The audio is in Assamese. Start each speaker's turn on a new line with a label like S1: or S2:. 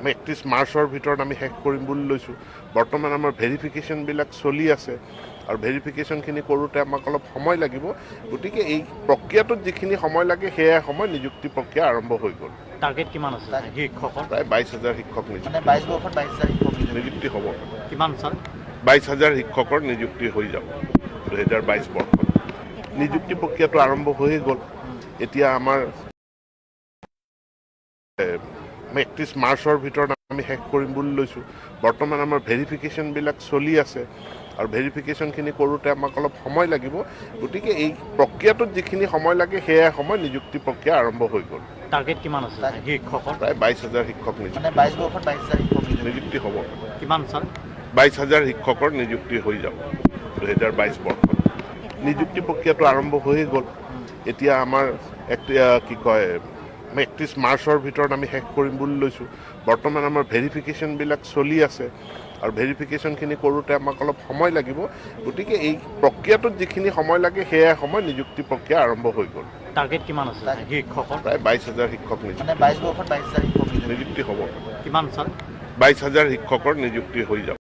S1: 31 মাৰ্চৰ ভিতৰত আমি শেষ কৰিম বুলি লৈছোঁ। বৰ্তমান আমাৰ ভেৰিফিকেশ্যনবিলাক চলি আছে আৰু ভেৰিফিকেশ্যনখিনি কৰোঁতে আমাক অলপ সময় লাগিব। গতিকে এই প্ৰক্ৰিয়াটোত যিখিনি সময় লাগে সেয়া সময় নিযুক্তি প্ৰক্ৰিয়া আৰম্ভ হৈ গ'ল।
S2: টাৰ্গেট কিমান আছে শিক্ষকৰ?
S1: প্ৰায় 22,000 শিক্ষক নিযুক্তি হ'ব।
S2: কিমান চাল?
S1: 22,000 শিক্ষকৰ নিযুক্তি হৈ যাব 2022 বৰ্ষত। নিযুক্তি প্ৰক্ৰিয়াটো আৰম্ভ হৈয়ে গ'ল। এতিয়া আমাৰ 31 মাৰ্চৰ ভিতৰত আমি শেষ কৰিম বুলি লৈছোঁ। বৰ্তমান আমাৰ ভেৰিফিকেশ্যনবিলাক চলি আছে আৰু ভেৰিফিকেশ্যনখিনি কৰোঁতে আমাক অলপ সময় লাগিব। গতিকে এই প্ৰক্ৰিয়াটোত যিখিনি সময় লাগে সেয়া সময় নিযুক্তি প্ৰক্ৰিয়া আৰম্ভ হৈ গ'ল।
S2: টাৰ্গেট কিমান আছে শিক্ষকৰ?
S1: প্ৰায় 22,000 শিক্ষক নিযুক্তি হ'ব।
S2: কিমান চাল?
S1: 22,000 শিক্ষকৰ নিযুক্তি হৈ যাব 2022 বৰ্ষত। নিযুক্তি প্ৰক্ৰিয়াটো আৰম্ভ হৈয়ে গ'ল। এতিয়া আমাৰ 31 মাৰ্চৰ ভিতৰত আমি শেষ কৰিম বুলি লৈছোঁ। বৰ্তমান আমাৰ ভেৰিফিকেশ্যনবিলাক চলি আছে আৰু ভেৰিফিকেশ্যনখিনি কৰোঁতে আমাক অলপ সময় লাগিব। গতিকে এই প্ৰক্ৰিয়াটোত যিখিনি সময় লাগে সেয়া সময় নিযুক্তি প্ৰক্ৰিয়া আৰম্ভ হৈ গ'ল।
S2: টাৰ্গেট কিমান আছে শিক্ষকৰ?
S1: প্ৰায় 22,000 শিক্ষক নিযুক্তি হ'ব।
S2: কিমান চাল?
S1: 22,000 শিক্ষকৰ নিযুক্তি হৈ যাব